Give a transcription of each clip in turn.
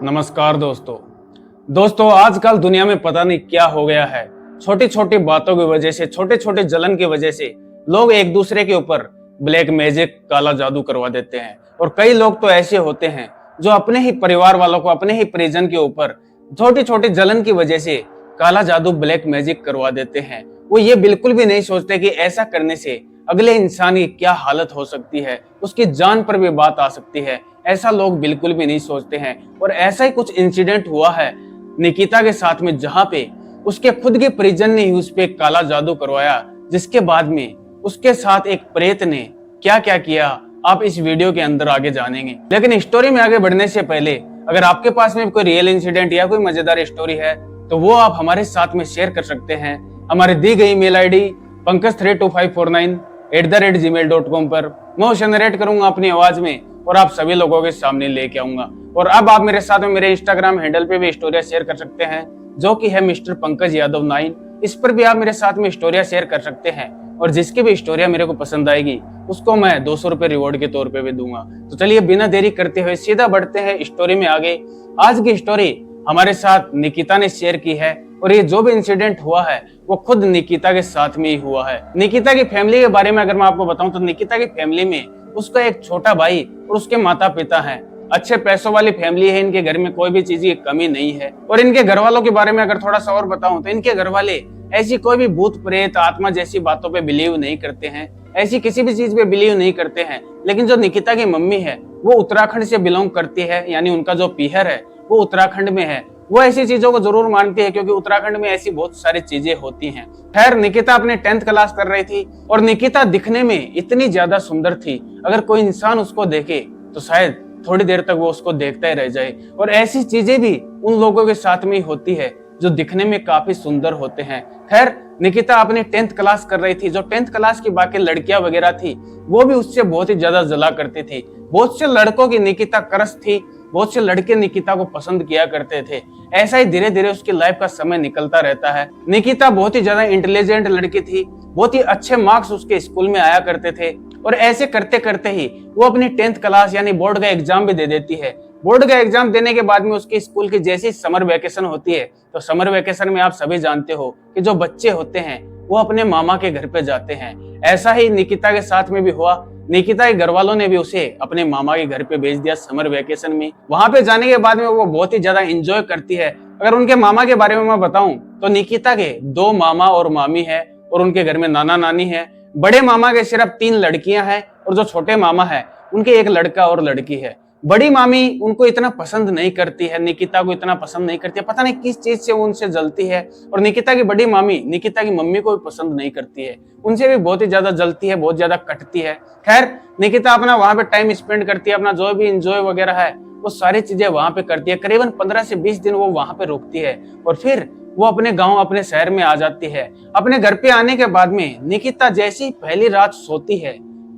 नमस्कार दोस्तों आजकल दुनिया में पता नहीं क्या हो गया है। छोटी छोटी बातों की वजह से, छोटे छोटे जलन की वजह से लोग एक दूसरे के ऊपर ब्लैक मैजिक, काला जादू करवा देते हैं। और कई लोग तो ऐसे होते हैं जो अपने ही परिवार वालों को, अपने ही परिजन के ऊपर छोटी छोटी जलन की वजह से काला जादू, ब्लैक मैजिक करवा देते हैं। वो ये बिल्कुल भी नहीं सोचते कि ऐसा करने से अगले इंसान की क्या हालत हो सकती है, उसकी जान पर भी बात आ सकती है। ऐसा लोग बिल्कुल भी नहीं सोचते हैं। और ऐसा ही कुछ इंसिडेंट हुआ है निकिता के साथ में, जहां पे उसके खुद के परिजन ने ही उस पे काला जादू करवाया, जिसके बाद में उसके साथ एक प्रेत ने क्या क्या किया, आप इस वीडियो के अंदर आगे जानेंगे। लेकिन स्टोरी में आगे बढ़ने से पहले अगर आपके पास में कोई रियल इंसिडेंट या कोई मजेदार स्टोरी है तो वो आप हमारे साथ में शेयर कर सकते हैं। हमारी दी गई मेल आईडी pankaj32549@gmail.com पर मैं उसे नरेट करूंगा अपनी आवाज में और आप सभी लोगों के सामने लेके आऊंगा। और अब आप मेरे साथ में मेरे इंस्टाग्राम हैंडल पे भी स्टोरिया शेयर कर सकते हैं, जो कि है मिस्टर पंकज यादव 9। इस पर भी आप मेरे साथ में स्टोरिया शेयर कर सकते हैं और जिसकी भी स्टोरिया मेरे को पसंद आएगी उसको मैं 200 रुपए रिवॉर्ड के तौर पे भी दूंगा। तो चलिए बिना देरी करते हुए सीधा बढ़ते हैं स्टोरी में आगे। आज की स्टोरी हमारे साथ निकिता ने शेयर की है और ये जो भी इंसिडेंट हुआ है वो खुद निकिता के साथ में ही हुआ है। निकिता की फैमिली के बारे में अगर मैं आपको बताऊं तो निकिता की फैमिली में उसका एक छोटा भाई और उसके माता पिता हैं। अच्छे पैसों वाली फैमिली है, इनके घर में कोई भी चीज की कमी नहीं है। और इनके घर वालों के बारे में अगर थोड़ा सा और बताऊं तो इनके घर वाले ऐसी कोई भी भूत प्रेत, आत्मा जैसी बातों पे बिलीव नहीं करते हैं, ऐसी किसी भी चीज पे बिलीव नहीं करते हैं। लेकिन जो निकिता की मम्मी है वो उत्तराखंड से बिलोंग करती है, यानी उनका जो पीहर है वो उत्तराखंड में है। वो ऐसी चीजों को जरूर मानती है क्योंकि उत्तराखंड में ऐसी बहुत सारी चीजें होती हैं। खैर, निकिता अपने 10th क्लास कर रही थी और निकिता दिखने में इतनी ज्यादा सुंदर थी, अगर कोई इंसान उसको देखे तो शायद थोड़ी देर तक वो उसको देखता ही रह जाए। और ऐसी चीजें भी उन लोगों के साथ में ही होती है जो दिखने में काफी सुंदर होते हैं। खैर, निकिता अपनी 10th क्लास कर रही थी। जो 10th क्लास की बाकी लड़कियां वगैरह थी वो भी उससे बहुत ही ज्यादा जला करती थी। बहुत से लड़कों की निकिता क्रश थी, बहुत से लड़के निकिता को पसंद किया करते थे। ऐसा ही धीरे धीरे उसकी लाइफ का समय निकलता रहता है। निकिता बहुत ही ज्यादा इंटेलिजेंट लड़की थी, बहुत ही अच्छे मार्क्स उसके स्कूल में आया करते थे। और ऐसे करते करते ही वो अपनी 10th क्लास यानी बोर्ड का एग्जाम भी दे देती है। बोर्ड का एग्जाम देने के बाद में उसके स्कूल की जैसी समर वेकेशन होती है, तो समर वेकेशन में आप सभी जानते हो कि जो बच्चे होते हैं वो अपने मामा के घर पे जाते हैं। ऐसा ही निकिता के साथ में भी हुआ। निकिता के घर वालों ने भी उसे अपने मामा के घर पे भेज दिया समर वेकेशन में। वहां पे जाने के बाद में वो बहुत ही ज्यादा एंजॉय करती है। अगर उनके मामा के बारे में मैं बताऊं तो निकिता के 2 मामा और मामी है और उनके घर में नाना नानी है। बड़े मामा के सिर्फ 3 लड़कियां हैं और जो छोटे मामा है उनके 1 लड़का और लड़की है। बड़ी मामी उनको इतना पसंद नहीं करती है, निकिता को इतना पसंद नहीं करती है, पता नहीं किस चीज से वो उनसे जलती है। और निकिता की बड़ी मामी निकिता की मम्मी को भी पसंद नहीं करती है, उनसे भी बहुत ही ज्यादा जलती है, बहुत ज्यादा कटती है। खैर, निकिता अपना वहां पे टाइम स्पेंड करती है, अपना जो भी इंजॉय वगैरह है वो सारी चीजें वहां पे करती है। करीबन 15 से 20 दिन वो वहां पे रुकती है और फिर वो अपने गांव, अपने शहर में आ जाती है। अपने घर पे आने के बाद में निकिता जैसी पहली रात सोती है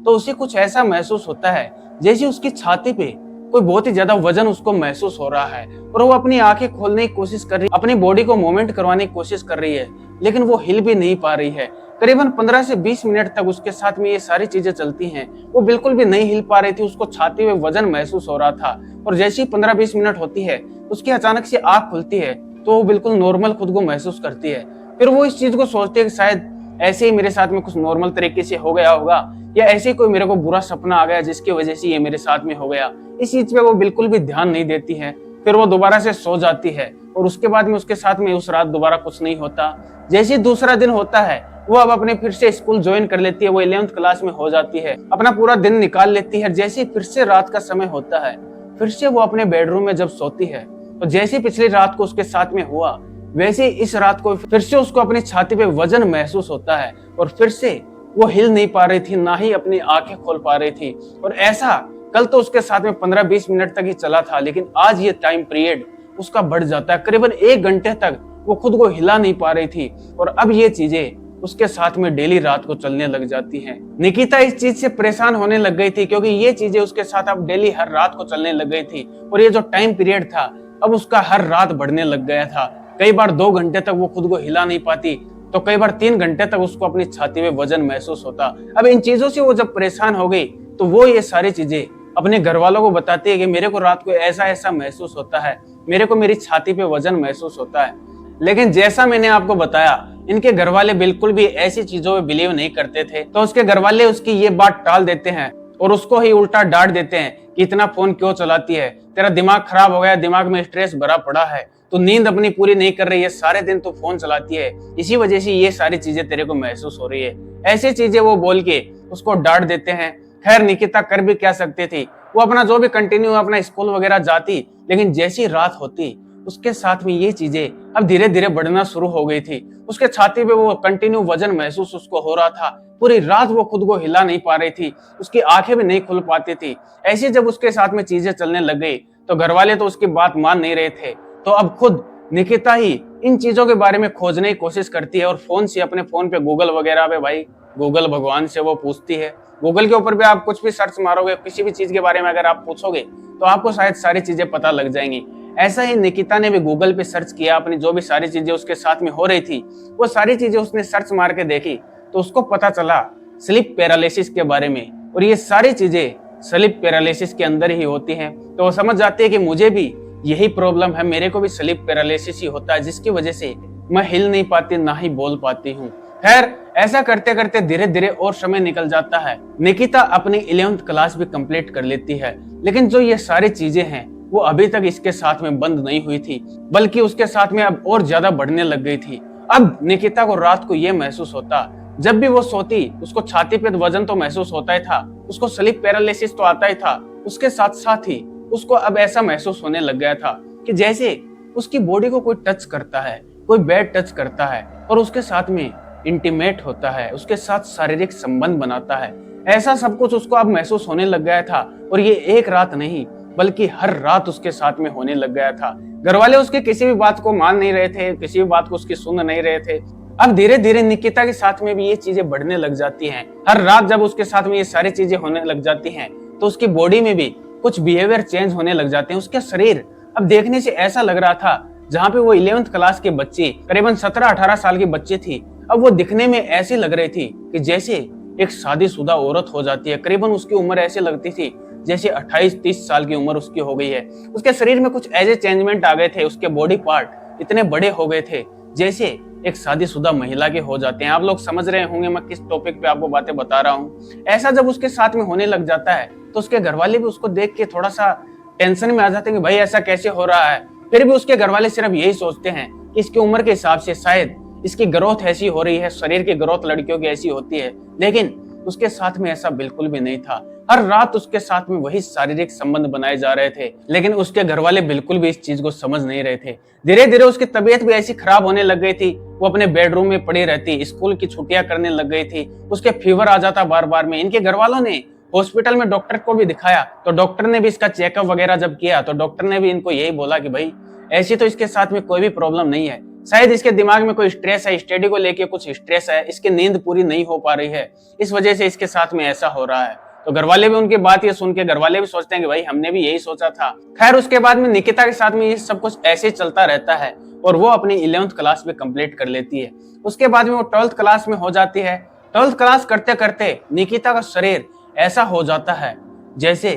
तो उसे कुछ ऐसा महसूस होता है जैसे उसकी छाती पे कोई बहुत ही ज्यादा वजन उसको महसूस हो रहा है। और वो अपनी आंखें खोलने की कोशिश कर रही है, अपनी बॉडी को मूवमेंट करवाने की कोशिश कर रही है, लेकिन वो हिल भी नहीं पा रही है। करीबन 15 से 20 मिनट तक उसके साथ में ये सारी चीजें चलती हैं। वो बिल्कुल भी नहीं हिल पा रही थी, उसको छाती में वजन महसूस हो रहा था। और जैसे ही 15-20 मिनट होती है उसकी अचानक से आंख खुलती है तो वो बिल्कुल नॉर्मल खुद को महसूस करती है। फिर वो इस चीज को सोचती है कि शायद ऐसे ही मेरे साथ में कुछ नॉर्मल तरीके से हो गया होगा, या ऐसे कोई मेरे को बुरा सपना आ गया जिसकी वजह से ये मेरे साथ में हो गया। इस चीज पे वो बिल्कुल भी ध्यान नहीं देती है। फिर वो दोबारा से सो जाती है और उसके बाद में उसके साथ में उस रात दोबारा कुछ नहीं होता। जैसे ही दूसरा दिन होता है वो अब अपने फिर से स्कूल ज्वाइन कर लेती है। वो 11th क्लास में हो जाती है, अपना पूरा दिन निकाल लेती है। जैसे ही फिर से रात का समय होता है, फिर से वो अपने बेडरूम में जब सोती है तो जैसे पिछली रात को उसके साथ में हुआ वैसे इस रात को फिर से उसको अपनी छाती पे वजन महसूस होता है और फिर से वो हिल नहीं पा रही थी, ना ही अपनी आंखें खोल पा रही थी। और ऐसा कल तो उसके साथ में 15-20 मिनट तक ही चला था, लेकिन आज ये टाइम पीरियड उसका बढ़ जाता है। करीबन 1 घंटे तक वो खुद को हिला नहीं पा रही थी और अब ये चीजें उसके साथ में डेली रात को चलने लग जाती हैं। निकिता इस चीज से परेशान होने लग गई थी क्योंकि ये चीजें उसके साथ अब डेली हर रात को चलने लग गई थी और ये जो टाइम पीरियड था अब उसका हर रात बढ़ने लग गया था। कई बार 2 घंटे तक वो खुद को हिला नहीं पाती तो कई बार 3 घंटे तक उसको अपनी छाती में वजन महसूस होता। अब इन चीजों से वो जब परेशान हो गई तो वो ये सारी चीजें अपने घर वालों को बताती है कि मेरे को रात को ऐसा ऐसा महसूस होता है। मेरे को मेरी छाती पे वजन महसूस होता है। लेकिन जैसा मैंने आपको बताया, इनके घर वाले बिल्कुल भी ऐसी चीजों में बिलीव नहीं करते थे। तो उसके घर वाले उसकी ये बात टाल देते हैं और उसको ही उल्टा डांट देते हैं कि इतना फोन क्यों चलाती है, तेरा दिमाग खराब हो गया, दिमाग में स्ट्रेस भरा पड़ा है, तू नींद अपनी पूरी नहीं कर रही है, सारे दिन तू फोन चलाती है, इसी वजह से ये सारी चीजें तेरे को महसूस हो रही है। ऐसी चीजें वो बोल के उसको डांट देते हैं। खैर निकिता कर भी क्या सकती थी, वो अपना जो भी कंटिन्यू अपना स्कूल वगैरह जाती, लेकिन जैसी रात होती उसके साथ में ये चीजें अब धीरे धीरे बढ़ना शुरू हो गई थी। उसके छाती पे वो कंटिन्यू वजन महसूस उसको हो रहा था। पूरी रात वो खुद को हिला नहीं पा रही थी, उसकी आंखें भी नहीं खुल पाती थी। ऐसी जब उसके साथ में चीजें चलने लग गई तो घर वाले तो उसकी बात मान नहीं रहे थे। तो अब खुद निकिता ही इन चीजों के बारे में खोजने की कोशिश करती है और फोन से अपने फोन पे गूगल वगैरह पे, भाई गूगल भगवान से वो पूछती है। गूगल के ऊपर भी आप कुछ भी सर्च मारोगे, किसी भी चीज के बारे में अगर आप पूछोगे तो आपको शायद सारी चीजें पता लग जाएंगी। ऐसा ही निकिता ने भी गूगल पे सर्च किया, अपनी जो भी सारी चीजें उसके साथ में हो रही थी वो सारी चीजें उसने सर्च मार के देखी तो उसको पता चला स्लीप पैरालिसिस के बारे में। और ये सारी चीजें स्लीप पैरालिसिस के अंदर ही होती हैं। तो वो समझ जाती है कि मुझे भी यही प्रॉब्लम है, मेरे को भी स्लीप पैरालिसिस ही होता है, जिसकी वजह से मैं हिल नहीं पाती ना ही बोल पाती हूँ। खैर ऐसा करते करते धीरे धीरे और समय निकल जाता है। निकिता अपनी 11th क्लास भी कंप्लीट कर लेती है, लेकिन जो ये सारी चीजें हैं वो अभी तक इसके साथ में बंद नहीं हुई थी, बल्कि उसके साथ में अब और ज्यादा बढ़ने लग गई थी। अब निकिता को रात को ये महसूस होता, जब भी वो सोती उसको छाती पे वजन तो महसूस होता ही था, उसको स्लीप पैरालिसिस तो आता ही था, उसके साथ साथ ही उसको अब ऐसा महसूस होने लग गया था कि जैसे उसकी बॉडी को कोई टच करता है, कोई बैड टच करता है और उसके साथ में इंटीमेट होता है, उसके साथ शारीरिक संबंध बनाता है। ऐसा सब कुछ उसको अब महसूस होने लग गया था। और ये एक रात नहीं बल्कि हर रात उसके साथ में होने लग गया था। घर वाले उसके किसी भी बात को मान नहीं रहे थे, किसी भी बात को उसकी सुन नहीं रहे थे। अब धीरे धीरे निकिता के साथ में भी ये चीजें बढ़ने लग जाती हैं। हर रात जब उसके साथ में ये सारी चीजें होने लग जाती हैं तो उसकी बॉडी में भी कुछ बिहेवियर चेंज होने लग जाते हैं। उसका शरीर अब देखने से ऐसा लग रहा था, जहाँ पे वो 11th क्लास के बच्चे करीबन 17-18 साल की बच्ची थी, अब वो दिखने में ऐसी लग रही थी कि जैसे एक शादीशुदा औरत हो जाती है। करीबन उसकी उम्र ऐसे लगती थी जैसे 28-30 साल की उम्र उसकी हो गई है। उसके शरीर में कुछ ऐसे चेंजमेंट आ गए थे, उसके बॉडी पार्ट इतने बड़े हो गए थे जैसे एक शादीशुदा महिला के हो जाते हैं। आप लोग समझ रहे होंगे मैं किस टॉपिक पे आपको बातें बता रहा हूँ। ऐसा जब उसके साथ में होने लग जाता है तो उसके घर वाले भी उसको देख के थोड़ा सा टेंशन में आ जाते हैं कि भाई ऐसा कैसे हो रहा है। फिर भी उसके घर वाले सिर्फ यही सोचते हैं कि इसकी उम्र के हिसाब से शायद इसकी ग्रोथ ऐसी हो रही है, शरीर की ग्रोथ लड़कियों की ऐसी होती है। लेकिन उसके साथ में ऐसा बिल्कुल भी नहीं था। हर रात उसके साथ में वही शारीरिक संबंध बनाए जा रहे थे, लेकिन उसके घर वाले बिल्कुल भी इस चीज को समझ नहीं रहे थे। धीरे धीरे उसकी तबीयत भी ऐसी खराब होने लग गई थी, वो अपने बेडरूम में पड़ी रहती, स्कूल की छुट्टियां करने लग गई थी, उसके फीवर आ जाता बार बार में। इनके घर वालों ने हॉस्पिटल में डॉक्टर को भी दिखाया तो डॉक्टर ने भी इसका चेकअप वगैरह जब किया तो डॉक्टर ने भी इनको यही बोला कि भाई ऐसी तो इसके साथ में कोई भी प्रॉब्लम नहीं है, शायद इसके दिमाग में कोई स्ट्रेस है, स्टडी को लेके कुछ स्ट्रेस है, इसकी नींद पूरी नहीं हो पा रही है, इस वजह से इसके साथ में ऐसा हो रहा है। तो घर वाले भी उनकी बात ये सुन के घर वाले भी सोचते हैं कि भाई हमने भी यही सोचा था। खैर उसके बाद में निकिता के साथ में ये सब कुछ ऐसे ही चलता रहता है और वो अपनी 11th क्लास में कंप्लीट कर लेती है। उसके बाद में वो 12th क्लास में हो जाती है। 12th क्लास करते करते निकिता का शरीर ऐसा हो जाता है जैसे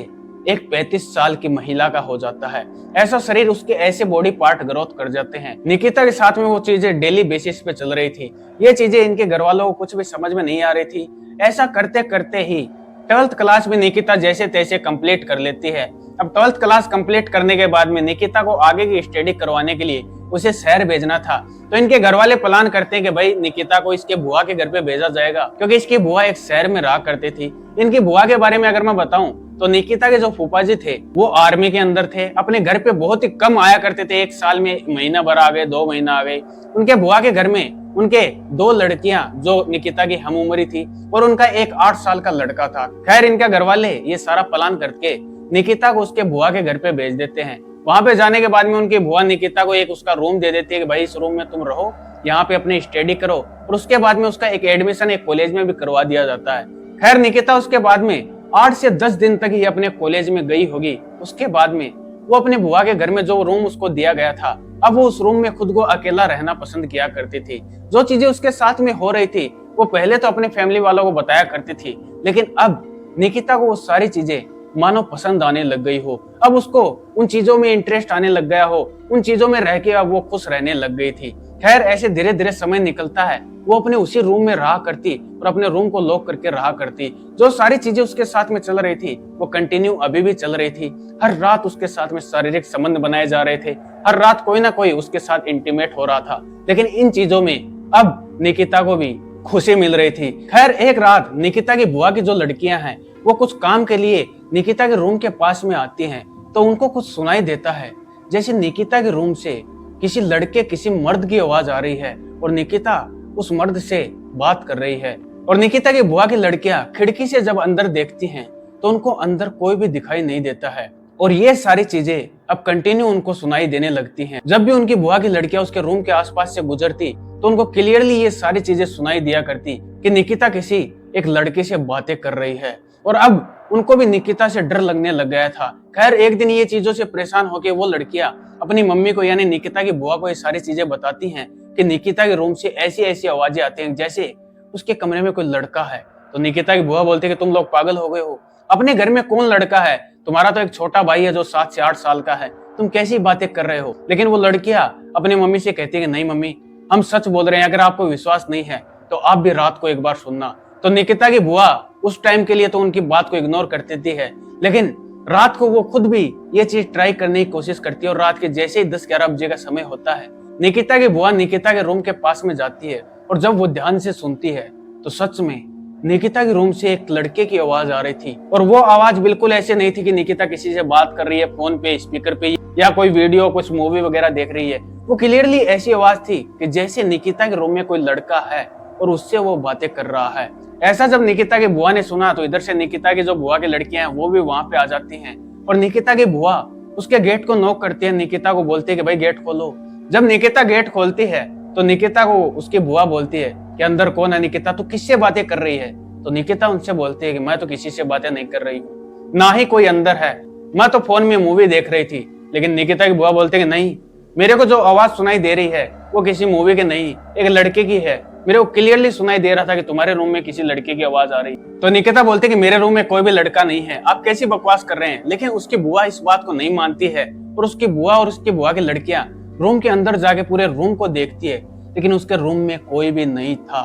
एक 35 साल की महिला का हो जाता है। ऐसा शरीर, उसके ऐसे बॉडी पार्ट ग्रोथ कर जाते हैं। निकिता के साथ में वो चीजें डेली बेसिस पे चल रही थी। ये चीजें इनके घर वालों को कुछ भी समझ में नहीं आ रही थी। ऐसा करते करते ही 12th क्लास में निकिता जैसे तैसे कंप्लीट कर लेती है। अब 12th क्लास कंप्लीट करने के बाद में निकिता को आगे की स्टडी करवाने के लिए उसे शहर भेजना था। तो इनके घर वाले प्लान करते हैं कि भाई निकिता को इसके बुआ के घर पे भेजा जाएगा, क्योंकि इसकी बुआ एक शहर में रहा करती थी। इनकी बुआ के बारे में अगर मैं बताऊं तो निकिता के जो फूफा जी थे वो आर्मी के अंदर थे, अपने घर पे बहुत ही कम आया करते थे। एक साल में महीना भर आ गए, 2 महीना आ गए। उनके बुआ के घर में उनके 2 लड़कियां जो निकिता की हम उम्री थी और उनका एक 8 साल का लड़का था। खैर इनका घर वाले ये सारा प्लान करके निकिता को उसके बुआ के घर पे भेज देते हैं। वहां पे जाने के बाद में उनकी बुआ निकिता को एक उसका रूम दे देती है कि भाई इस रूम में तुम रहो, यहाँ पे अपनी स्टडी करो। और उसके बाद में उसका एक एडमिशन एक कॉलेज में भी करवा दिया जाता है। खैर निकिता उसके बाद में 8 से 10 दिन तक ही अपने कॉलेज में गई होगी। उसके बाद में वो अपने बुआ के घर में जो रूम उसको दिया गया था, अब वो उस रूम में खुद को अकेला रहना पसंद किया करती थी। जो चीजें उसके साथ में हो रही थी वो पहले तो अपने फैमिली वालों को बताया करती थी, लेकिन अब निकिता को वो सारी चीजें मानो पसंद आने लग गई हो। अब उसको उन चीजों में इंटरेस्ट आने लग गया हो, उन चीजों में रह के अब वो खुश रहने लग गई थी। खैर ऐसे धीरे धीरे समय निकलता है, वो अपने उसी रूम में रहा करती और अपने रूम को लॉक करके रहा करती। जो सारी चीजें उसके साथ में चल रही थी वो कंटिन्यू अभी भी चल रही थी। हर रात उसके साथ में शारीरिक संबंध बनाए जा रहे थे, हर रात कोई ना कोई उसके साथ इंटीमेट हो रहा था। लेकिन इन चीजों में अब निकिता को भी खुशी मिल रही थी। खैर एक रात निकिता की बुआ की जो लड़कियां हैं वो कुछ काम के लिए निकिता के रूम के पास में आती हैं, तो उनको कुछ सुनाई देता है, जैसे निकिता के रूम से किसी लड़के किसी मर्द की आवाज आ रही है और निकिता उस मर्द से बात कर रही है। और निकिता की बुआ की लड़कियां खिड़की से जब अंदर देखती हैं तो उनको अंदर कोई भी दिखाई नहीं देता है। और ये सारी चीजें अब कंटिन्यू उनको सुनाई देने लगती हैं। जब भी उनकी बुआ की लड़कियां उसके रूम के आसपास से गुजरती तो उनको क्लियरली ये सारी चीजें सुनाई दिया करती कि निकिता किसी एक लड़के से बातें कर रही है। और अब उनको भी निकिता से डर लगने लग गया था। खैर एक दिन ये चीजों से परेशान होकर वो लड़कियां अपनी मम्मी को यानी निकिता की बुआ को ये सारी चीजें बताती हैं कि निकिता के रूम से ऐसी ऐसी आवाजें आती हैं जैसे उसके कमरे में कोई लड़का है। तो निकिता की बुआ बोलती है कि तुम लोग पागल हो गए हो, अपने घर में कौन लड़का है, तुम्हारा तो एक छोटा भाई है जो 7 से 8 साल का है, तुम कैसी बातें कर रहे हो। लेकिन वो लड़कियां अपनी मम्मी से कहती है कि नहीं मम्मी हम सच बोल रहे हैं, अगर आपको विश्वास नहीं है तो आप भी रात को एक बार सुनना। तो निकिता की बुआ उस टाइम के लिए तो उनकी बात को इग्नोर कर देती है, लेकिन रात को वो खुद भी ये चीज ट्राई करने की कोशिश करती है। और रात के जैसे ही 10-11 बजे का समय होता है निकिता की बुआ निकिता के रूम के पास में जाती है और जब वो ध्यान से सुनती है तो सच में निकिता के रूम से एक लड़के की आवाज आ रही थी। और वो आवाज बिल्कुल ऐसे नहीं थी कि निकिता किसी से बात कर रही है फोन पे स्पीकर पे या कोई वीडियो कुछ मूवी वगैरह देख रही है। वो क्लियरली ऐसी आवाज थी कि जैसे निकिता के रूम में कोई लड़का है और उससे वो बातें कर रहा है। ऐसा जब निकिता की बुआ ने सुना तो इधर से निकिता की जो बुआ की लड़कियां हैं वो भी वहां पे आ जाती हैं और निकिता की बुआ उसके गेट को नॉक करती है, निकिता को बोलती है कि भाई गेट खोलो। जब निकिता गेट खोलती है तो निकिता को उसकी बुआ बोलती है कि अंदर कौन है। निकिता तू किससे बातें कर रही है। तो निकिता उनसे बोलती है कि मैं तो किसी से बातें नहीं कर रही हूँ, ना ही कोई अंदर है, मैं तो फोन में मूवी देख रही थी। लेकिन निकिता की बुआ बोलती है कि नहीं, मेरे को जो आवाज सुनाई दे रही है वो किसी मूवी की नहीं, एक लड़के की है। मेरे को क्लियरली सुनाई दे रहा था कि तुम्हारे रूम में किसी लड़के की आवाज आ रही। तो निकिता बोलती है कि मेरे रूम में कोई भी लड़का नहीं है, आप कैसी बकवास कर रहे हैं। लेकिन उसकी बुआ इस बात को नहीं मानती है और उसकी बुआ और उसकी बुआ की लड़कियां रूम के अंदर जाके पूरे रूम को देखती है, लेकिन उसके रूम में कोई भी नहीं था।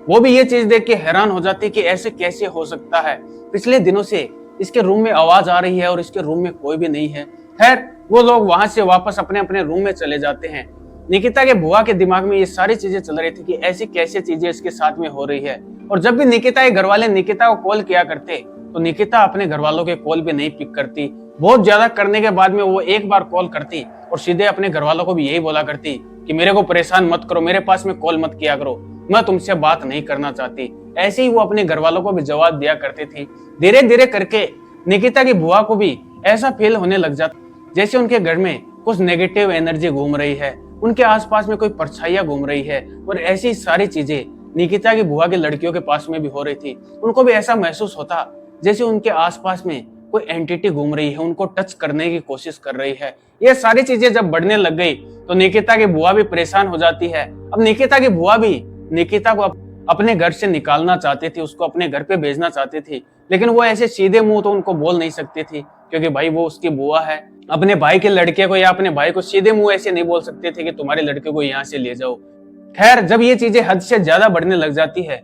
वो भी ये चीज देख के हैरान हो जाती है कि ऐसे कैसे हो सकता है, पिछले दिनों से इसके रूम में आवाज आ रही है और इसके रूम में कोई भी नहीं है। खैर वो लोग वहां से वापस अपने अपने रूम में चले जाते हैं। निकिता के बुआ के दिमाग में ये सारी चीजें चल रही थी कि ऐसी कैसे चीजें इसके साथ में हो रही है। और जब भी निकिता के घर वाले निकिता को कॉल किया करते तो निकिता अपने घर वालों के कॉल भी नहीं पिक करती। बहुत ज्यादा करने के बाद में वो एक बार कॉल करती और सीधे अपने घर वालों को भी यही बोला करती कि मेरे को परेशान मत करो, मेरे पास में कॉल मत किया करो, मैं तुमसे बात नहीं करना चाहती। ऐसे ही वो अपने घर वालों को भी जवाब दिया करती थी। धीरे धीरे करके निकिता की बुआ को भी ऐसा फील होने लग जाता जैसे उनके घर में कुछ नेगेटिव एनर्जी घूम रही है, उनके आसपास में कोई परछाइयां घूम रही है। और ऐसी सारी चीजें निकिता की बुआ के लड़कियों के पास में भी हो रही थी। उनको भी ऐसा महसूस होता जैसे उनके आसपास में कोई एंटिटी घूम रही है, उनको टच करने की कोशिश कर रही है। ये सारी चीजें जब बढ़ने लग गई तो निकिता की बुआ भी परेशान हो जाती है। अब निकिता की बुआ भी निकिता को अपने घर से निकालना चाहती थी, उसको अपने घर पे भेजना चाहती थी। लेकिन वो ऐसे सीधे मुंह तो उनको बोल नहीं सकती थी, क्योंकि भाई वो उसकी बुआ है। अपने भाई के लड़के को या अपने भाई को सीधे मुंह ऐसे नहीं बोल सकते थे कि तुम्हारे लड़के को यहाँ से ले जाओ। खैर जब ये चीजें हद से ज्यादा बढ़ने लग जाती है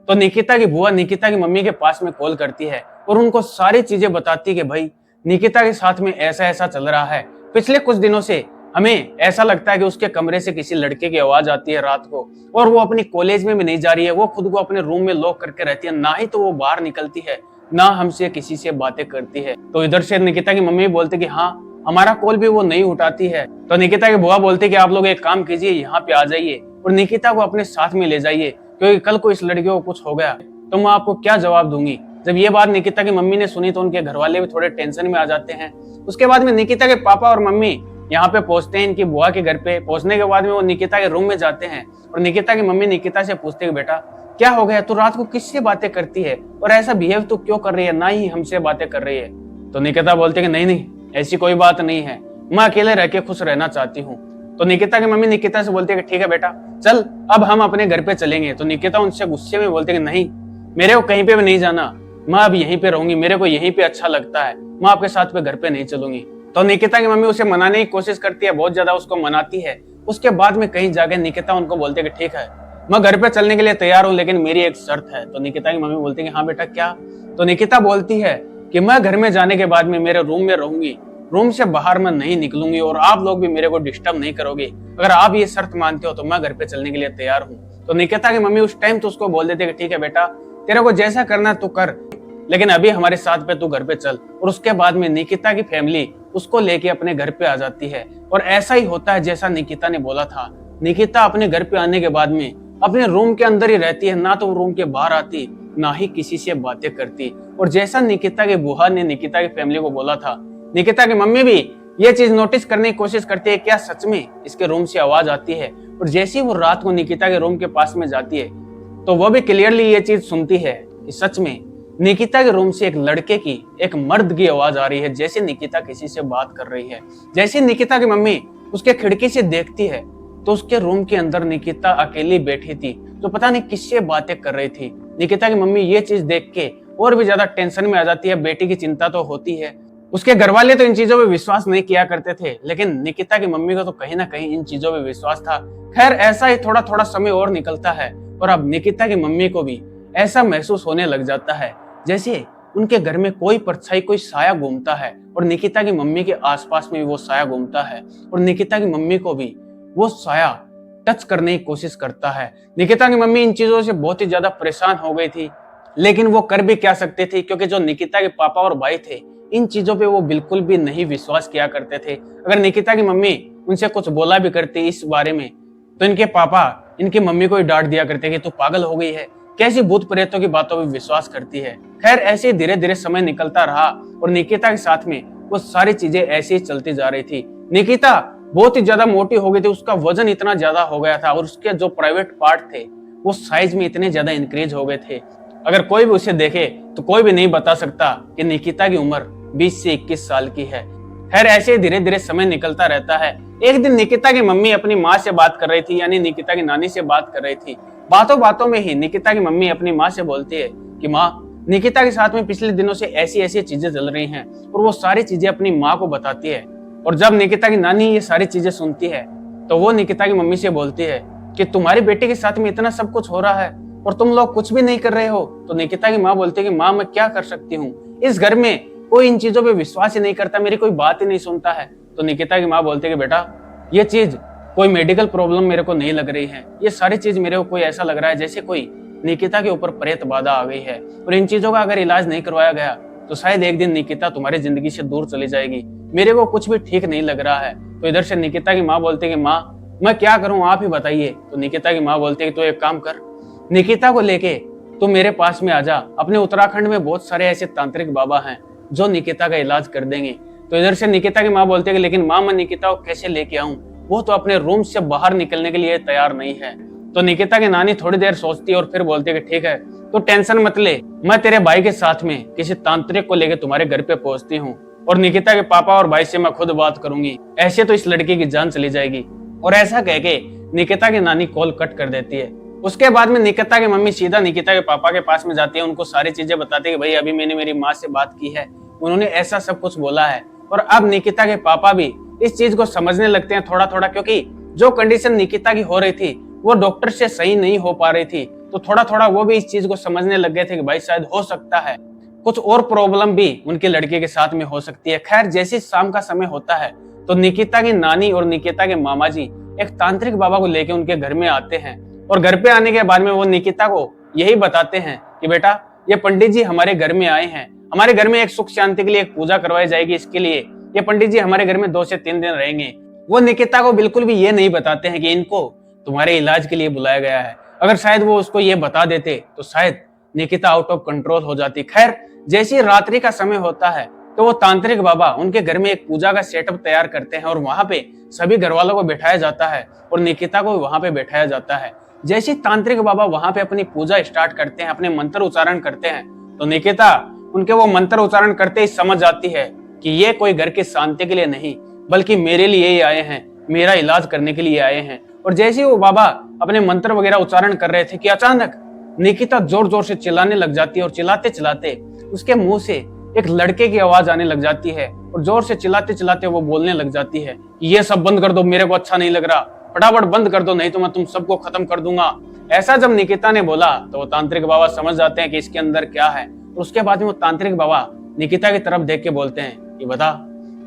तो निकिता की बुआ निकिता की मम्मी के पास में कॉल करती है और उनको सारी चीजें बताती है कि भाई निकिता के साथ में ऐसा ऐसा चल रहा है। पिछले कुछ दिनों से हमें ऐसा लगता है कि उसके कमरे से किसी लड़के की आवाज आती है रात को, और वो अपनी कॉलेज में भी नहीं जा रही है, वो खुद को अपने रूम में लॉक करके रहती है, ना ही तो वो बाहर निकलती है ना हमसे किसी से बातें करती है। तो इधर से निकिता की मम्मी बोलती कि हाँ हमारा कॉल भी वो नहीं उठाती है। तो निकिता की बुआ बोलती कि आप लोग एक काम कीजिए, यहाँ पे आ जाइए और निकिता को अपने साथ में ले जाइए, क्योंकि कल को इस लड़की को कुछ हो गया तो मैं आपको क्या जवाब दूंगी। जब ये बात निकिता की मम्मी ने सुनी तो उनके घर वाले भी थोड़े टेंशन में आ जाते हैं। उसके बाद में निकिता के पापा और मम्मी यहाँ पे पहुंचते हैं इनकी बुआ के घर पे। पहुंचने के बाद में वो निकिता के रूम में जाते हैं और निकिता की मम्मी निकिता से पूछते हैं बेटा क्या हो गया, तू रात को किससे बातें करती है और ऐसा बिहेव तू क्यों कर रही है, ना ही हमसे बातें कर रही है। तो निकिता बोलती है कि नहीं ऐसी कोई बात नहीं है, मैं अकेले रह के खुश रहना चाहती हूँ। तो निकिता की मम्मी निकिता से बोलती है कि ठीक है बेटा चल अब हम अपने घर पे चलेंगे। तो निकिता उनसे गुस्से में बोलती है कि नहीं मेरे को कहीं पे भी नहीं जाना, मैं अब यहीं पे रहूंगी, मेरे को यहीं पे अच्छा लगता है, मैं आपके साथ पे घर पे नहीं चलूंगी। तो निकिता की मम्मी उसे मनाने की कोशिश करती है, बहुत ज्यादा उसको मनाती है। उसके बाद में कहीं जाके निकिता उनको बोलते कि ठीक है, मैं घर पे चलने के लिए तैयार हूँ, लेकिन मेरी एक शर्त है। तो निकिता की मम्मी बोलती है कि हाँ बेटा क्या? तो निकिता बोलती है कि मैं घर में जाने के बाद में मेरे रूम में रहूंगी, रूम से बाहर मैं नहीं निकलूंगी और आप लोग भी मेरे को डिस्टर्ब नहीं करोगे। अगर आप ये शर्त मानते हो तो मैं घर पे चलने के लिए तैयार हूँ। तो निकिता की मम्मी उस टाइम तो उसको बोल देते कि ठीक है बेटा, तेरे को जैसा करना है तू कर, लेकिन अभी हमारे साथ पे तू घर पे चल। और उसके बाद में निकिता की फैमिली उसको लेके अपने घर पे आ जाती है। और ऐसा ही होता है जैसा निकिता ने बोला था। निकिता अपने घर पे आने के बाद में अपने रूम के अंदर ही रहती है, ना तो रूम के बाहर आती, ना ही किसी से बातें करती। और जैसा निकिता के बुआ ने निकिता की फैमिली को बोला था, निकिता की मम्मी भी ये चीज नोटिस करने की कोशिश करती है, क्या सच में इसके रूम से आवाज आती है। और जैसे ही वो रात को निकिता के रूम के पास में जाती है तो वो भी क्लियरली ये चीज सुनती है कि सच में निकिता के रूम से एक लड़के की, एक मर्द की आवाज आ रही है, जैसे निकिता किसी से बात कर रही है। जैसे निकिता की मम्मी उसके खिड़की से देखती है तो उसके रूम के अंदर निकिता अकेली बैठी थी, जो पता नहीं किससे बातें कर रही थी। निकिता की मम्मी ये चीज देख के और भी ज्यादा टेंशन में आ जाती है। बेटी की चिंता तो होती है। उसके घर वाले तो इन चीजों पे विश्वास नहीं किया करते थे, लेकिन निकिता की मम्मी को तो कहीं ना कहीं इन चीजों पे विश्वास था। खैर ऐसा ही थोड़ा थोड़ा समय और निकलता है और अब निकिता की मम्मी को भी ऐसा महसूस होने लग जाता है जैसे उनके घर में कोई परछाई, कोई साया घूमता है। और निकिता की मम्मी के आसपास में भी वो साया घूमता है और निकिता की मम्मी को भी वो साया टच करने की कोशिश करता है। निकिता की मम्मी इन चीजों से बहुत ही ज्यादा परेशान हो गई थी, लेकिन वो कर भी क्या सकते थे, क्योंकि जो निकिता के पापा और भाई थे इन चीजों पे वो बिल्कुल भी नहीं विश्वास किया करते थे। अगर निकिता की मम्मी उनसे कुछ बोला भी करती इस बारे में तो इनके पापा इनकी मम्मी को ही डांट दिया करते कि तू पागल हो गई है, कैसी भूत प्रेतों की बातों पे विश्वास करती है। खैर ऐसे धीरे धीरे समय निकलता रहा और निकिता के साथ में वो सारी चीजें ऐसे ही चलती जा रही थी। निकिता बहुत ही ज्यादा मोटी हो गई थी, उसका वजन इतना ज्यादा हो गया था और उसके जो प्राइवेट पार्ट थे वो साइज में इतने ज्यादा इंक्रीज हो गए थे। अगर कोई भी उसे देखे तो कोई भी नहीं बता सकता कि निकिता की उम्र 20 से 21 साल की है। खैर ऐसे धीरे धीरे समय निकलता रहता है। एक दिन निकिता की मम्मी अपनी माँ से बात कर रही थी, यानी निकिता की नानी से बात कर रही थी। बातों बातों में ही निकिता की मम्मी अपनी माँ से बोलती है कि माँ, निकिता के साथ में पिछले दिनों से ऐसी ऐसी चीजें चल रही हैं। और वो सारी चीजें अपनी माँ को बताती है। और जब निकिता की नानी ये सारी चीजें सुनती है तो वो निकिता की मम्मी से बोलती है कि तुम्हारी बेटी के साथ में इतना सब कुछ हो रहा है और तुम लोग कुछ भी नहीं कर रहे हो। तो निकिता की माँ बोलती है कि माँ मैं क्या कर सकती हूँ, इस घर में कोई इन चीजों पे विश्वास ही नहीं करता, मेरी कोई बात ही नहीं सुनता है। तो निकिता की माँ बोलती है कि बेटा ये चीज कोई मेडिकल प्रॉब्लम मेरे को नहीं लग रही है, ये सारी चीज मेरे को कोई ऐसा लग रहा है जैसे कोई निकिता के ऊपर प्रेत बाधा आ गई है। और इन चीजों का अगर इलाज नहीं करवाया गया तो शायद एक दिन निकिता तुम्हारी जिंदगी से दूर चली जाएगी, मेरे को कुछ भी ठीक नहीं लग रहा है। तो इधर से निकिता की माँ बोलती है कि माँ मैं क्या करूं, आप ही बताइए। तो निकिता की माँ बोलती है कि तो एक काम कर, निकिता को लेके तू मेरे पास में आ जा। अपने उत्तराखंड में बहुत सारे ऐसे तांत्रिक बाबा हैं जो निकिता का इलाज कर देंगे। तो इधर से निकिता की माँ बोलती है कि लेकिन माँ मैं निकिता को कैसे लेके आऊं, वो तो अपने रूम से बाहर निकलने के लिए तैयार नहीं है। तो निकिता की नानी थोड़ी देर सोचती है और फिर बोलती है कि ठीक है तो टेंशन मत ले, मैं तेरे भाई के साथ में किसी तांत्रिक को लेकर तुम्हारे घर पे पहुंचती हूँ और निकिता के पापा और भाई से मैं खुद बात करूंगी, ऐसे तो इस लड़की की जान चली जाएगी। और ऐसा कह के निकिता की नानी कॉल कट कर देती है। उसके बाद में निकिता की मम्मी सीधा निकिता के पापा के पास में जाती है, उनको सारी चीजें बताती है कि भाई अभी मैंने मेरी माँ से बात की है, उन्होंने ऐसा सब कुछ बोला है। और अब निकिता के पापा भी इस चीज को समझने लगते हैं थोड़ा थोड़ा, क्योंकि जो कंडीशन निकिता की हो रही थी वो डॉक्टर से सही नहीं हो पा रही थी। तो थोड़ा थोड़ा वो भी इस चीज को समझने लग गए थे कि भाई शायद हो सकता है कुछ और प्रॉब्लम भी उनके लड़के के साथ में हो सकती है। खैर जैसे शाम का समय होता है तो निकिता की नानी और निकिता के मामा जी एक तांत्रिक बाबा को लेके उनके घर में आते हैं। और घर पे आने के बाद में वो निकिता को यही बताते हैं कि बेटा ये पंडित जी हमारे घर में आए हैं, हमारे घर में एक सुख शांति के लिए एक पूजा करवाई जाएगी, इसके लिए ये पंडित जी हमारे घर में 2 से 3 दिन रहेंगे। वो निकिता को बिल्कुल भी ये नहीं बताते हैं कि इनको तुम्हारे इलाज के लिए बुलाया गया है। अगर शायद वो उसको ये बता देते तो शायद निकिता आउट ऑफ कंट्रोल हो जाती। खैर जैसी रात्रि का समय होता है तो वो तांत्रिक बाबा उनके घर में एक पूजा का सेटअप तैयार करते हैं और वहां पे सभी घर वालों को बैठाया जाता है और निकिता को वहां पे बैठाया जाता है। जैसे तांत्रिक बाबा वहां पे अपनी पूजा स्टार्ट करते हैं, अपने मंत्र उच्चारण करते हैं, तो निकिता उनके वो मंत्र उच्चारण करते ही समझ जाती है कि ये कोई घर की शांति के लिए नहीं बल्कि मेरे लिए ही आए हैं, मेरा इलाज करने के लिए आए हैं। और जैसे वो बाबा अपने मंत्र वगैरह उच्चारण कर रहे थे कि अचानक निकिता जोर जोर से चिल्लाने लग जाती है और चिल्लाते चिल्लाते उसके मुंह से एक लड़के की आवाज आने लग जाती है। और जोर से चिल्लाते चिल्लाते वो बोलने लग जाती है कि ये सब बंद कर दो, मेरे को अच्छा नहीं लग रहा, फटाफट बंद कर दो नहीं तो मैं तुम सबको खत्म कर दूंगा। ऐसा जब निकिता ने बोला तो वो तांत्रिक बाबा समझ जाते हैं कि इसके अंदर क्या है। और उसके बाद में वो तांत्रिक बाबा निकिता की तरफ देख के बोलते हैं कि बता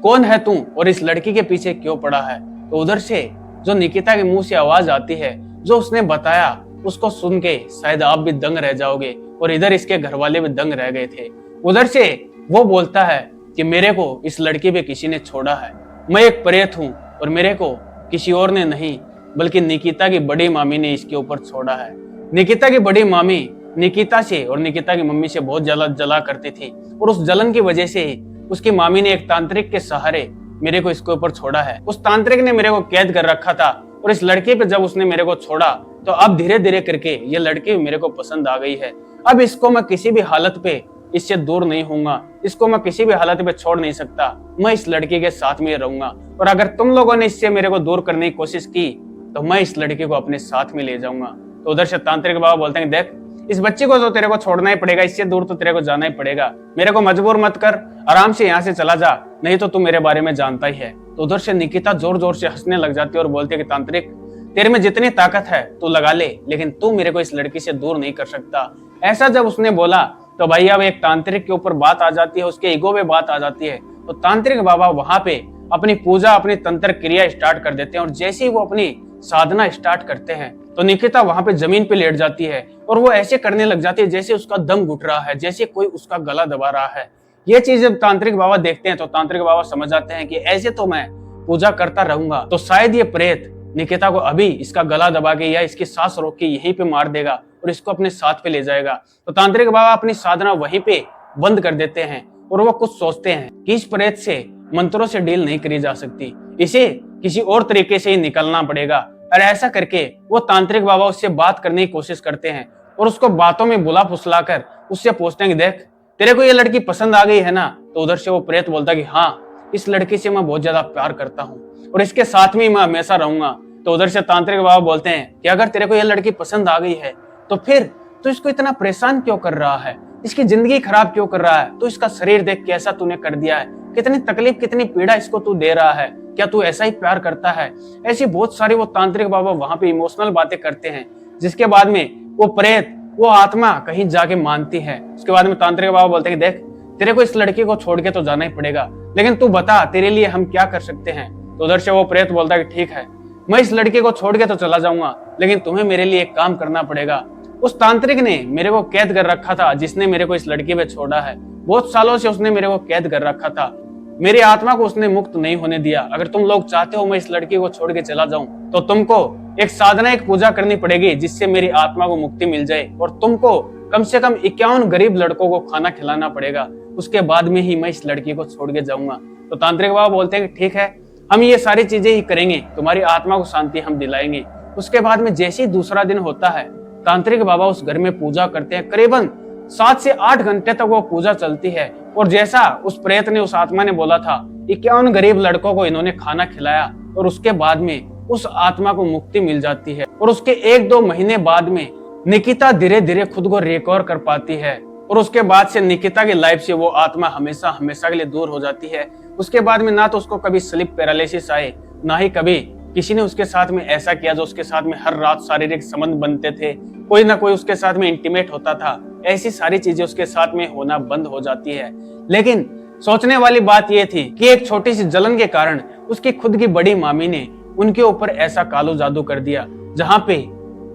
कौन है तू और इस लड़की के पीछे क्यों पड़ा है। तो उधर से जो निकिता के मुंह से आवाज आती है, जो उसने बताया, उसको सुन के शायद आप भी दंग रह जाओगे और इधर इसके घर वाले भी दंग रह गए थे। उधर से वो बोलता है कि मेरे को इस लड़की पे किसी ने छोड़ा है, मैं एक प्रेत हूँ और मेरे को किसी और ने नहीं बल्कि निकिता की बड़ी मामी ने इसके ऊपर छोड़ा है। निकिता की बड़ी मामी निकिता से और निकिता की मम्मी से बहुत जला करती थी और उस जलन की वजह से ही उसकी मामी ने एक तांत्रिक के सहारे मेरे को इसके ऊपर छोड़ा है। उस तांत्रिक ने मेरे को कैद कर रखा था और इस लड़के पे जब उसने मेरे को छोड़ा तो अब धीरे धीरे करके ये लड़की मेरे को पसंद आ गई है। अब इसको मैं किसी भी हालत पे इससे दूर नहीं होऊंगा, इसको मैं किसी भी हालत पे छोड़ नहीं सकता, मैं इस लड़की के साथ में रहूंगा। और अगर तुम लोगों ने इससे मेरे को दूर करने की कोशिश की तो मैं इस लड़की को अपने साथ में ले जाऊंगा। तो उधर से तांत्रिक बाबा बोलते हैं देख इस बच्ची को तो तेरे को छोड़ना ही पड़ेगा, इससे दूर तो तेरे को जाना ही पड़ेगा, मेरे को मजबूर मत कर, आराम से यहाँ से चला जा, नहीं तो तू मेरे बारे में जानता ही है। तो उधर से निकिता जोर जोर से हंसने लग जाती है और बोलती है कि तांत्रिक तेरे में जितनी ताकत है तू लगा ले, लेकिन तू मेरे को इस लड़की से दूर नहीं कर सकता। ऐसा जब उसने बोला तो भाई अब एक तांत्रिक के ऊपर बात आ जाती है, उसके ईगो पे बात आ जाती है। तो तांत्रिक बाबा वहां पे अपनी पूजा, अपनी तंत्र क्रिया स्टार्ट कर देते हैं और जैसे ही वो अपनी साधना स्टार्ट करते हैं तो निकिता वहां पे जमीन पे लेट जाती है और वो ऐसे करने लग जाती है जैसे उसका दम घुट रहा है, जैसे कोई उसका गला दबा रहा है। ये चीज जब तांत्रिक बाबा देखते हैं तो तांत्रिक बाबा समझ जाते हैं कि ऐसे तो मैं पूजा करता रहूंगा तो शायद ये प्रेत निकिता को अभी इसका गला दबा के या इसकी सांस रोक के यहीं पे मार देगा और इसको अपने साथ पे ले जाएगा। तो तांत्रिक बाबा अपनी साधना वहीं पे बंद कर देते हैं और वो कुछ सोचते हैं कि इस प्रेत से मंत्रों से डील नहीं करी जा सकती, इसे किसी और तरीके से ही निकलना पड़ेगा। और ऐसा करके वो तांत्रिक बाबा उससे बात करने की कोशिश करते हैं और उसको बातों में बुला फुसला कर उससे पूछते हैं कि देख तेरे को ये लड़की पसंद आ गई है ना। तो उधर से वो प्रेत बोलता है कि हाँ इस लड़की से मैं बहुत ज्यादा प्यार करता हूँ और इसके साथ में मैं हमेशा रहूंगा। तो उधर से तांत्रिक बाबा बोलते हैं कि अगर तेरे को ये लड़की पसंद आ गई है तो फिर तो इसको इतना परेशान क्यों कर रहा है, इसकी जिंदगी खराब क्यों कर रहा है, तो इसका शरीर देख कैसा तूने कर दिया है, कितनी तकलीफ कितनी पीड़ा इसको तू दे रहा है, क्या तू ऐसा ही प्यार करता है। ऐसी बहुत सारी वो तांत्रिक बाबा वहां पे इमोशनल बातें करते हैं जिसके बाद में वो प्रेत वो आत्मा कहीं जाके मानती है। उसके बाद में तांत्रिक बाबा बोलते हैं कि देख तेरे को इस लड़की को छोड़ के तो जाना ही पड़ेगा, लेकिन तू बता तेरे लिए हम क्या कर सकते हैं। तो उधर से वो प्रेत बोलता है कि ठीक है मैं इस लड़के को छोड़ के तो चला जाऊंगा, लेकिन तुम्हें मेरे लिए एक काम करना पड़ेगा। उस तांत्रिक ने मेरे को कैद कर रखा था, जिसने मेरे को इस लड़के पे छोड़ा है, बहुत सालों से उसने मेरे को कैद कर रखा था, मेरी आत्मा को उसने मुक्त नहीं होने दिया। अगर तुम लोग चाहते हो मैं इस लड़की को छोड़ के चला जाऊं तो तुमको एक साधना, एक पूजा करनी पड़ेगी जिससे मेरी आत्मा को मुक्ति मिल जाए और तुमको कम से कम 51 गरीब लड़कों को खाना खिलाना पड़ेगा, उसके बाद में ही मैं इस लड़की को छोड़ के जाऊंगा। तो तांत्रिक बाबा बोलते हैं कि ठीक है हम ये सारी चीजें ही करेंगे, तुम्हारी आत्मा को शांति हम दिलाएंगे। उसके बाद में जैसे ही दूसरा दिन होता है तांत्रिक बाबा उस घर में पूजा करते हैं, करीबन 7 से 8 घंटे तक वो पूजा चलती है और जैसा उस प्रेत ने, उस आत्मा ने बोला था 51 गरीब लड़कों को इन्होंने खाना खिलाया और उसके बाद में उस आत्मा को मुक्ति मिल जाती है। और उसके 1-2 महीने बाद में निकिता धीरे धीरे खुद को रिकवर कर पाती है और उसके बाद से निकिता की लाइफ से वो आत्मा हमेशा हमेशा के लिए दूर हो जाती है। उसके बाद में ना तो उसको कभी स्लीप पैरालिसिस आए, ना ही कभी किसी ने उसके साथ में ऐसा किया जो उसके साथ में हर रात शारीरिक संबंध बनते थे, कोई ना कोई उसके साथ में इंटीमेट होता था, ऐसी सारी चीजें उसके साथ में होना बंद हो जाती है। लेकिन सोचने वाली बात यह थी कि एक छोटी सी जलन के कारण उसकी खुद की बड़ी मामी ने उनके ऊपर ऐसा कालो जादू कर दिया जहां पे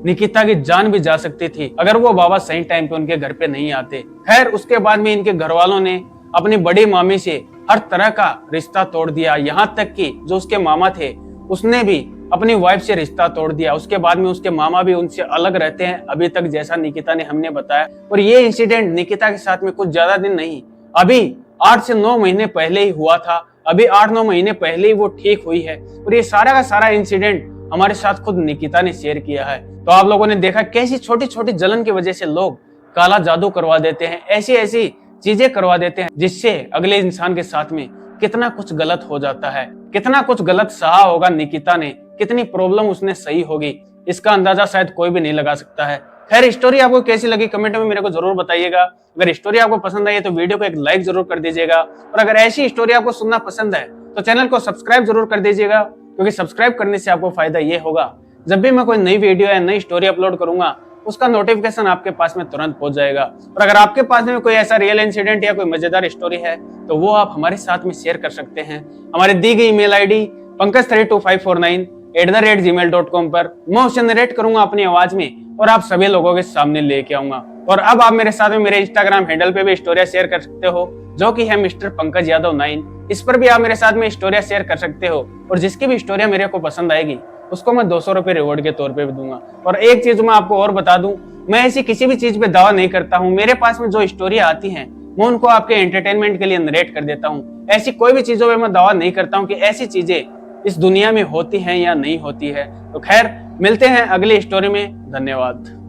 निकिता की जान भी जा सकती थी अगर वो बाबा सही टाइम पे उनके घर पे नहीं आते। खैर उसके बाद में इनके घर वालों ने अपनी बड़ी मामी से हर तरह का रिश्ता तोड़ दिया, यहाँ तक कि जो उसके मामा थे उसने भी अपनी वाइफ से रिश्ता तोड़ दिया। उसके बाद में उसके मामा भी उनसे अलग रहते हैं अभी तक, जैसा निकिता ने हमने बताया। और ये इंसिडेंट निकिता के साथ में कुछ ज्यादा दिन नहीं, अभी 8 से 9 महीने पहले ही हुआ था। अभी 8-9 महीने पहले ही वो ठीक हुई है और ये सारा का सारा इंसिडेंट हमारे साथ खुद निकिता ने शेयर किया है। तो आप लोगों ने देखा कैसी छोटी छोटी जलन की वजह से लोग काला जादू करवा देते हैं, ऐसी ऐसी चीजें करवा देते हैं जिससे अगले इंसान के साथ में कितना कुछ गलत हो जाता है, कितना कुछ गलत सहा होगा निकिता ने, कितनी प्रॉब्लम उसने सही होगी, इसका अंदाजा शायद कोई भी नहीं लगा सकता है। खैर स्टोरी आपको कैसी लगी कमेंट में मेरे को जरूर बताइएगा। अगर स्टोरी आपको पसंद आई है तो वीडियो को एक लाइक जरूर कर दीजिएगा, और अगर ऐसी स्टोरी आपको सुनना पसंद है तो चैनल को सब्सक्राइब जरूर कर दीजिएगा, क्योंकि सब्सक्राइब करने से आपको फायदा ये होगा, जब भी मैं कोई नई वीडियो या नई स्टोरी अपलोड करूंगा उसका नोटिफिकेशन आपके पास में तुरंत पहुंच जाएगा। और अगर आपके पास में कोई ऐसा रियल इंसिडेंट या कोई मजेदार स्टोरी है तो वो आप हमारे साथ में शेयर कर सकते हैं। हमारे दी गई ईमेल आईडी pankaj32549@gmail.com पर मैं उसे नरेट करूंगा अपनी आवाज में और आप सभी लोगों के सामने लेके आऊंगा। और अब आप मेरे साथ में मेरे इंस्टाग्राम हैंडल पे भी स्टोरियां शेयर कर सकते हो, जो कि है मिस्टर पंकज यादव 9। इस पर भी आप मेरे साथ में स्टोरियां शेयर कर सकते हो, और जिसकी भी स्टोरियां मेरे को पसंद आएगी उसको मैं 200 रुपए रिवॉर्ड के तौर पे भी दूंगा। और एक चीज मैं आपको और बता दूं, मैं ऐसी किसी भी चीज पे दावा नहीं करता हूँ। मेरे पास में जो स्टोरियां आती हैं मैं उनको आपके एंटरटेनमेंट के लिए नरेट कर देता हूँ। ऐसी कोई भी चीजों पे मैं दावा नहीं करता हूँ कि ऐसी चीजें इस दुनिया में होती हैं या नहीं होती है। तो खैर मिलते हैं अगली स्टोरी में। धन्यवाद।